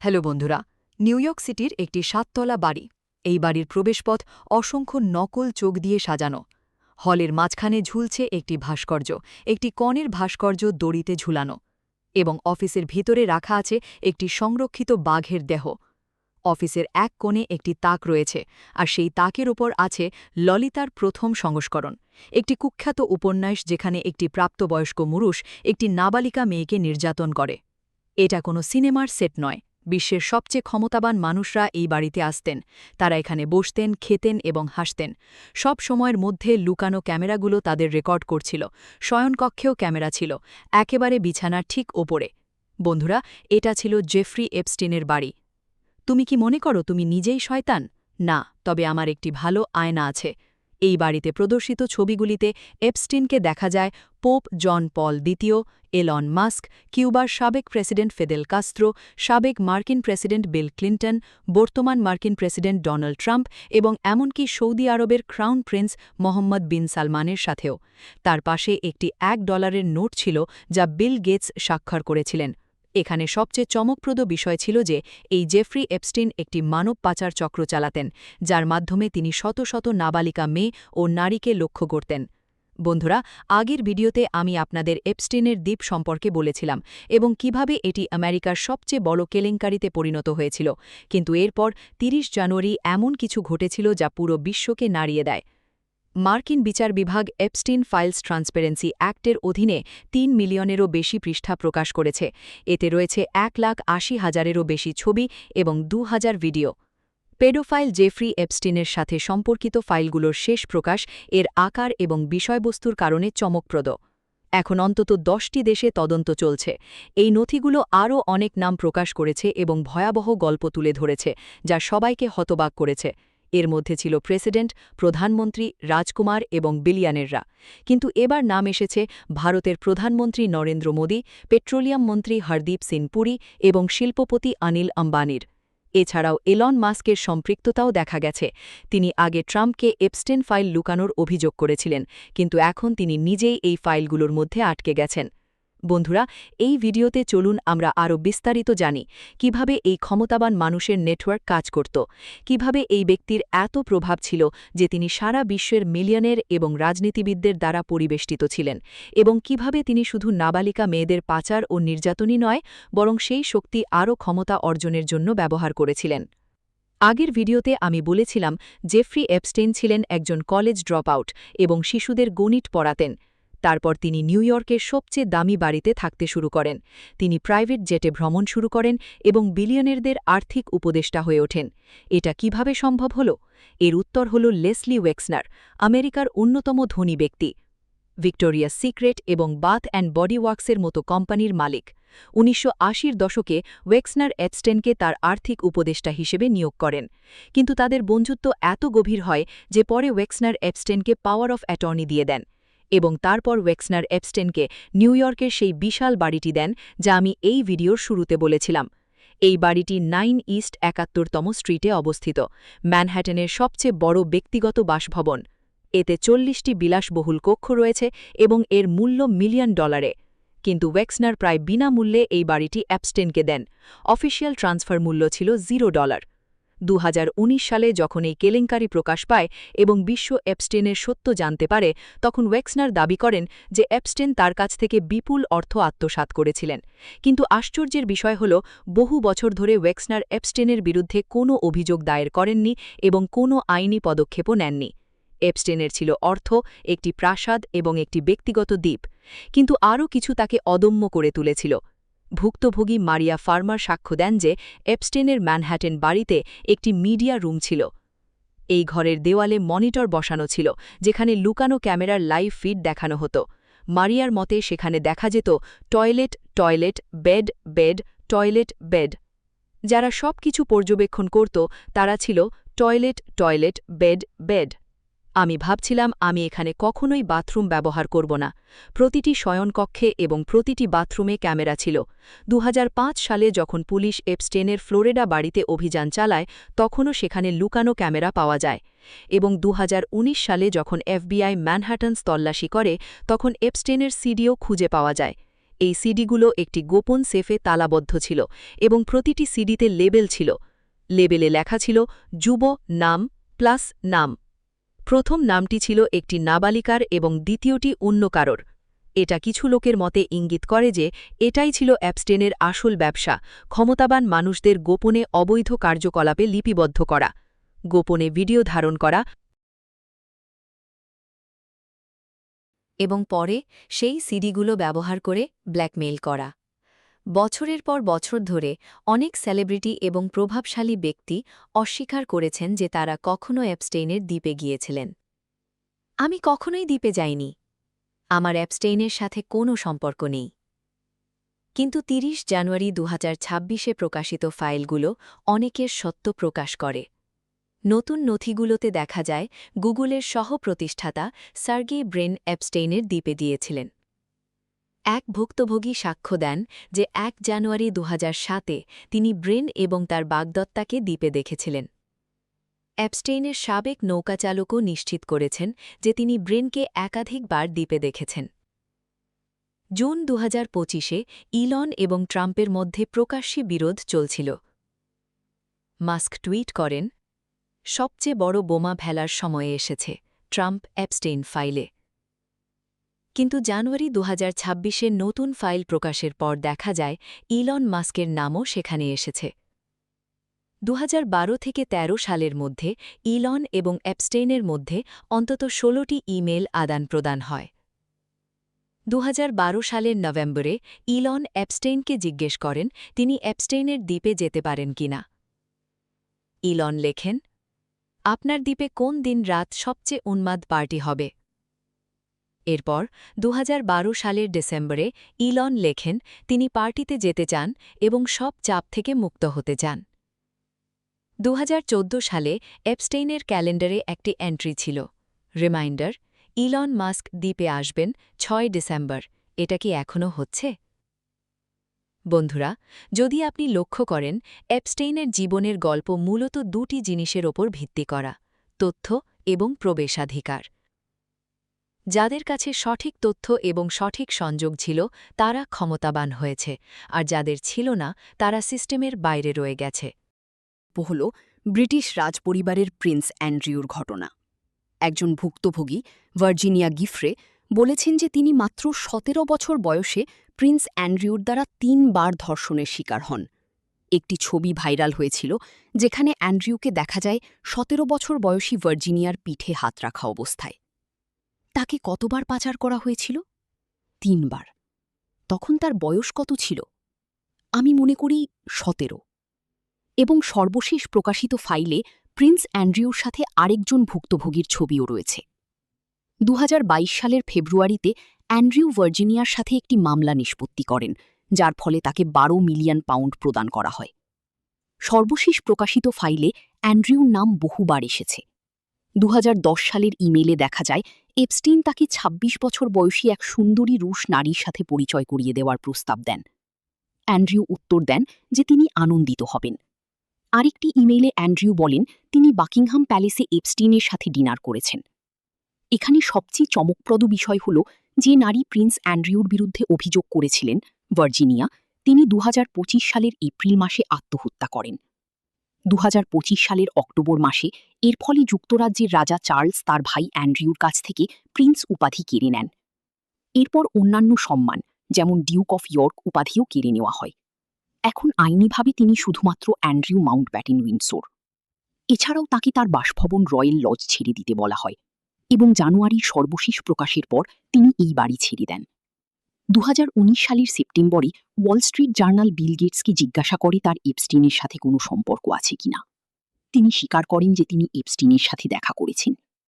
Hello বন্ধুরা, new York সিটির একটি ৭তলা বাড়ি। এই বাড়ির প্রবেশপথ অসংখ্য নকল চোখ দিয়ে সাজানো। হলের মাঝখানে ঝুলছে একটি ভাস্কর্য, একটি কনের ভাস্কর্য দড়িতে ঝুলানো, এবং অফিসের ভিতরে রাখা আছে একটি সংরক্ষিত বাঘের দেহ। অফিসের এক কোণে একটি তাক রয়েছে, আর সেই তাকের ওপর আছে ললিতার প্রথম সংস্করণ, একটি কুখ্যাত উপন্যাস যেখানে একটি প্রাপ্তবয়স্ক মুরুষ একটি নাবালিকা মেয়েকে নির্যাতন করে। এটা কোনো সিনেমার সেট নয়। বিশ্বের সবচেয়ে ক্ষমতাবান মানুষরা এই বাড়িতে আসতেন। তারা এখানে বসতেন, খেতেন এবং হাসতেন। সব সময়ের মধ্যে লুকানো ক্যামেরাগুলো তাদের রেকর্ড করছিল। শয়নকক্ষেও ক্যামেরা ছিল, একেবারে বিছানার ঠিক ওপরে। বন্ধুরা, এটা ছিল জেফ্রি এপস্টিনের বাড়ি। তুমি কি মনে করো তুমি নিজেই শয়তান? না, তবে আমার একটি ভালো আয়না আছে। এই বাড়িতে প্রদর্শিত ছবিগুলিতে এপস্টিনকে দেখা যায় পোপ জন পল দ্বিতীয়, এলন মাস্ক, কিউবার সাবেক প্রেসিডেন্ট ফিদেল কাস্ত্রো, সাবেক মার্কিন প্রেসিডেন্ট বিল ক্লিন্টন, বর্তমান মার্কিন প্রেসিডেন্ট ডোনাল্ড ট্রাম্প এবং এমনকি সৌদি আরবের ক্রাউন প্রিন্স মোহাম্মদ বিন সালমানের সাথেও। তার পাশে একটি $1 নোট ছিল যা বিল গেটস স্বাক্ষর করেছিলেন। এখানে সবচেয়ে চমকপ্রদ বিষয় ছিল যে এই জেফ্রি এপস্টিন একটি মানব পাচার চক্র চালাতেন, যার মাধ্যমে তিনি শত শত নাবালিকা মেয়ে ও নারীকে লক্ষ্য করতেন। বন্ধুরা, আগের ভিডিওতে আমি আপনাদের এপস্টিনের দ্বীপ সম্পর্কে বলেছিলাম এবং কিভাবে এটি আমেরিকার সবচেয়ে বড় কেলেঙ্কারিতে পরিণত হয়েছিল। কিন্তু এরপর ৩০ জানুয়ারি এমন কিছু ঘটেছিল যা পুরো বিশ্বকে নাড়িয়ে দেয়। মার্কিন বিচার বিভাগ এপস্টিন ফাইলস ট্রান্সপারেন্সি অ্যাক্টের অধীনে ৩ মিলিয়নেরও বেশি পৃষ্ঠা প্রকাশ করেছে। এতে রয়েছে ১,৮০,০০০-এরও বেশি ছবি এবং ২,০০০ ভিডিও। পেডোফাইল জেফ্রি এপস্টিনের সাথে সম্পর্কিত ফাইলগুলোর শেষ প্রকাশ এর আকার এবং বিষয়বস্তুর কারণে চমকপ্রদ। এখন অন্তত ১০টি দেশে তদন্ত চলছে। এই নথিগুলো আরও অনেক নাম প্রকাশ করেছে এবং ভয়াবহ গল্প তুলে ধরেছে, যা সবাইকে হতবাক করেছে। এর মধ্যে ছিল প্রেসিডেন্ট, প্রধানমন্ত্রী, রাজকুমার এবং বিলিয়নেররা। কিন্তু এবার নাম এসেছে ভারতের প্রধানমন্ত্রী নরেন্দ্র মোদী, পেট্রোলিয়াম মন্ত্রী হরদীপ সিং পুরী এবং শিল্পপতি অনিল আম্বানির। এছাড়াও এলন মাস্কের সম্পৃক্ততাও দেখা গেছে। তিনি আগে ট্রাম্পকে এপস্টিন ফাইল লুকানোর অভিযোগ করেছিলেন, কিন্তু এখন তিনি নিজেই এই ফাইলগুলোর মধ্যে আটকে গেছেন। বন্ধুরা, এই ভিডিওতে চলুন আমরা আরও বিস্তারিত জানি কিভাবে এই ক্ষমতাবান মানুষের নেটওয়ার্ক কাজ করত, কিভাবে এই ব্যক্তির এত প্রভাব ছিল যে তিনি সারা বিশ্বের মিলিয়নের এবং রাজনীতিবিদদের দ্বারা পরিবেষ্টিত ছিলেন, এবং কিভাবে তিনি শুধু নাবালিকা মেয়েদের পাচার ও নির্যাতনই নয়, বরং সেই শক্তি আরও ক্ষমতা অর্জনের জন্য ব্যবহার করেছিলেন। আগের ভিডিওতে আমি বলেছিলাম জেফ্রি এপস্টিন ছিলেন একজন কলেজ ড্রপআউট এবং শিশুদের গণিত পড়াতেন। তারপর তিনি নিউ ইয়র্কের সবচেয়ে দামি বাড়িতে থাকতে শুরু করেন। তিনি প্রাইভেট জেটে ভ্রমণ শুরু করেন এবং বিলিয়নেরদের আর্থিক উপদেষ্টা হয়ে ওঠেন। এটা কিভাবে সম্ভব হল? এর উত্তর হল লেসলি ওয়েক্সনার, আমেরিকার অন্যতম ধনী ব্যক্তি। ভিক্টোরিয়াস সিক্রেট এবং বাথ অ্যান্ড বডি ওয়ার্কসের মতো কোম্পানির মালিক। ১৯৮০-র দশকে ওয়েক্সনার এপস্টিনকে তার আর্থিক উপদেষ্টা হিসেবে নিয়োগ করেন। কিন্তু তাদের বন্ধুত্ব এত গভীর হয় যে পরে ওয়েক্সনার এপস্টিনকে পাওয়ার অফ অ্যাটর্নি দিয়ে দেন, এবং তারপর ওয়েক্সনার এপস্টিনকে নিউ ইয়র্কের সেই বিশাল বাড়িটি দেন যা আমি এই ভিডিওর শুরুতে বলেছিলাম। এই বাড়িটি 9 ইস্ট ৭১তম স্ট্রিটে অবস্থিত, ম্যানহ্যাটনের সবচেয়ে বড় ব্যক্তিগত বাসভবন। এতে ৪০টি বিলাসবহুল কক্ষ রয়েছে এবং এর মূল্য $1,000,000। কিন্তু ওয়েক্সনার প্রায় বিনামূল্যে এই বাড়িটি এপস্টিনকে দেন। অফিসিয়াল ট্রান্সফার মূল্য ছিল $0। ২০১৯ সালে যখন এই কেলেঙ্কারি প্রকাশ পায় এবং বিশ্ব এপস্টিনের সত্য জানতে পারে, তখন ওয়েক্সনার দাবি করেন যে এপস্টিন তার কাছ থেকে বিপুল অর্থ আত্মসাৎ করেছিলেন। কিন্তু আশ্চর্যের বিষয় হল, বহু বছর ধরে ওয়েক্সনার এপস্টিনের বিরুদ্ধে কোনো অভিযোগ দায়ের করেননি এবং কোনো আইনি পদক্ষেপও নেননি। এপস্টিনের ছিল অর্থ, একটি প্রাসাদ এবং একটি ব্যক্তিগত দ্বীপ, কিন্তু আরও কিছু তাকে অদম্য করে তুলেছিল। ভুক্তভোগী মারিয়া ফার্মার সাক্ষ্য দেন যে এপস্টিনের ম্যানহ্যাটেন বাড়িতে একটি মিডিয়া রুম ছিল। এই ঘরের দেওয়ালে মনিটর বসানো ছিল যেখানে লুকানো ক্যামেরার লাইভ ফিড দেখানো হতো। মারিয়ার মতে সেখানে দেখা যেত toilet, toilet, bed, bed, toilet, bed. যারা সব কিছু পর্যবেক্ষণ করত তারা ছিল টয়লেট, টয়লেট, বেড, বেড। আমি ভাবছিলাম আমি এখানে কখনোই বাথরুম ব্যবহার করব না। প্রতিটি শয়নকক্ষে এবং প্রতিটি বাথরুমে ক্যামেরা ছিল। ২০০৫ সালে যখন পুলিশ এপস্টিনের ফ্লোরিডা বাড়িতে অভিযান চালায়, তখনও সেখানে লুকানো ক্যামেরা পাওয়া যায়। এবং ২০১৯ সালে যখন এফবিআই ম্যানহাটন তল্লাশি করে, তখন এপস্টিনের সিডিও খুঁজে পাওয়া যায়। এই সিডিগুলো একটি গোপন সেফে তালাবদ্ধ ছিল এবং প্রতিটি সিডিতে লেবেল ছিল। লেবেলে লেখা ছিল যুব নাম প্লাস নাম। প্রথম নামটি ছিল একটি নাবালিকার এবং দ্বিতীয়টি অন্য কারোর। এটা কিছু লোকের মতে ইঙ্গিত করে যে এটাই ছিল অ্যাপস্টেনের আসল ব্যবসা, ক্ষমতাবান মানুষদের গোপনে অবৈধ কার্যকলাপে লিপিবদ্ধ করা, গোপনে ভিডিও ধারণ করা এবং পরে সেই সিডিগুলো ব্যবহার করে ব্ল্যাকমেইল করা। বছরের পর বছর ধরে অনেক সেলিব্রিটি এবং প্রভাবশালী ব্যক্তি অস্বীকার করেছেন যে তারা কখনো অ্যাপস্টেইনের দ্বীপে গিয়েছিলেন। আমি কখনোই দ্বীপে যাইনি। আমার অ্যাপস্টেইনের সাথে কোনো সম্পর্ক নেই। কিন্তু ৩০ জানুয়ারি ২০২৬-এ প্রকাশিত ফাইলগুলো অনেকের সত্য প্রকাশ করে। নতুন নথিগুলোতে দেখা যায় গুগলের সহ-প্রতিষ্ঠাতা সার্গেই ব্রিন অ্যাপস্টেইনের দ্বীপে দিয়েছিলেন। এক ভুক্তভোগী সাক্ষ্য দেন যে ১ জানুয়ারি ২০০৭-এ তিনি ব্রিন এবং তার বাগদত্তাকে দ্বীপে দেখেছিলেন। অ্যাপস্টেইনের সাবেক নৌকাচালকও নিশ্চিত করেছেন যে তিনি ব্রিনকে একাধিকবার দ্বীপে দেখেছেন। জুন ২০২৫-এ ইলন এবং ট্রাম্পের মধ্যে প্রকাশ্যে বিরোধ চলছিল। মাস্ক টুইট করেন, সবচেয়ে বড় বোমা ফেলার সময়ে এসেছে ট্রাম্প অ্যাপস্টেইন ফাইলে। কিন্তু জানুয়ারি ২০২৬-এর নতুন ফাইল প্রকাশের পর দেখা যায় ইলন মাস্কের নামও সেখানে এসেছে। ২০১২ থেকে ১৩ সালের মধ্যে ইলন এবং অ্যাপস্টেইনের মধ্যে অন্তত ১৬টি ইমেল আদান-প্রদান হয়। ২০১২ সালের নভেম্বরে ইলন অ্যাপস্টেইনকে জিজ্ঞেস করেন তিনি অ্যাপস্টেইনের দ্বীপে যেতে পারেন কিনা। ইলন লেখেন, আপনার দ্বীপে কোন দিন রাত সবচেয়ে উন্মাদ পার্টি হবে? এরপর ২০১২ সালের ডিসেম্বরে ইলন লেখেন তিনি পার্টিতে যেতে চান এবং সব চাপ থেকে মুক্ত হতে চান। ২০১৪ সালে অ্যাপস্টেইনের ক্যালেন্ডারে একটি এন্ট্রি ছিল, রিমাইন্ডার, ইলন মাস্ক দ্বীপে আসবেন ৬ ডিসেম্বর। এটা কি এখনও হচ্ছে? বন্ধুরা, যদি আপনি লক্ষ্য করেন, অ্যাপস্টেইনের জীবনের গল্প মূলত দুটি জিনিসের ওপর ভিত্তি করা, তথ্য এবং প্রবেশাধিকার। যাদের কাছে সঠিক তথ্য এবং সঠিক সংযোগ ছিল তারা ক্ষমতাবান হয়েছে, আর যাদের ছিল না তারা সিস্টেমের বাইরে রয়ে গেছে। হল ব্রিটিশ রাজপরিবারের প্রিন্স অ্যান্ড্রিউর ঘটনা। একজন ভুক্তভোগী ভার্জিনিয়া গিফ্রে বলেছেন যে তিনি মাত্র ১৭ বছর বয়সে প্রিন্স অ্যান্ড্রিউর দ্বারা ৩ বার ধর্ষণের শিকার হন। একটি ছবি ভাইরাল হয়েছিল যেখানে অ্যান্ড্রিউকে দেখা যায় ১৭ বছর বয়সী ভার্জিনিয়ার পিঠে হাত রাখা অবস্থায়। তাকে কতবার পাচার করা হয়েছিল? ৩ বার। তখন তার বয়স কত ছিল? আমি মনে করি ১৭। এবং সর্বশেষ প্রকাশিত ফাইলে প্রিন্স অ্যান্ড্রিউর সাথে আরেকজন ভুক্তভোগীর ছবিও রয়েছে। ২০২২ সালের ফেব্রুয়ারিতে অ্যান্ড্রিউ ভার্জিনিয়ার সাথে একটি মামলা নিষ্পত্তি করেন, যার ফলে তাকে ১২ মিলিয়ন পাউন্ড প্রদান করা হয়। সর্বশেষ প্রকাশিত ফাইলে অ্যান্ড্রিউর নাম বহুবার এসেছে। ২০১০ সালের ইমেইলে দেখা যায় এপস্টিন তাকে ২৬ বছর বয়সী এক সুন্দরী রুশ নারীর সাথে পরিচয় করিয়ে দেওয়ার প্রস্তাব দেন। অ্যান্ড্রিউ উত্তর দেন যে তিনি আনন্দিত হবেন। আরেকটি ইমেইলে অ্যান্ড্রিউ বলেন তিনি বাকিংহাম প্যালেসে এপস্টিনের সাথে ডিনার করেছেন। এখানে সবচেয়ে চমকপ্রদ বিষয় হল যে নারী প্রিন্স অ্যান্ড্রিউর বিরুদ্ধে অভিযোগ করেছিলেন, ভার্জিনিয়া, তিনি ২০২৫ সালের এপ্রিল মাসে আত্মহত্যা করেন। ২০২৫ সালের অক্টোবর মাসে এর ফলে যুক্তরাজ্যের রাজা চার্লস তার ভাই অ্যান্ড্রিউর কাছ থেকে প্রিন্স উপাধি কেড়ে নেন। এরপর অন্যান্য সম্মান যেমন ডিউক অফ ইয়র্ক উপাধিও কেড়ে নেওয়া হয়। এখন আইনিভাবে তিনি শুধুমাত্র অ্যান্ড্রিউ মাউন্টব্যাটেন উইন্ডসোর। এছাড়াও তাকে তার বাসভবন রয়্যাল লজ ছেড়ে দিতে বলা হয় এবং জানুয়ারির সর্বশেষ প্রকাশের পর তিনি এই বাড়ি ছেড়ে দেন। ২০১৯ সালের সেপ্টেম্বরে ওয়াল স্ট্রিট জার্নাল বিল গেটসকে জিজ্ঞাসা করে তার এপস্টিনের সাথে কোনো সম্পর্ক আছে কিনা। তিনি স্বীকার করেন যে তিনি এপস্টিনের সাথে দেখা করেছেন।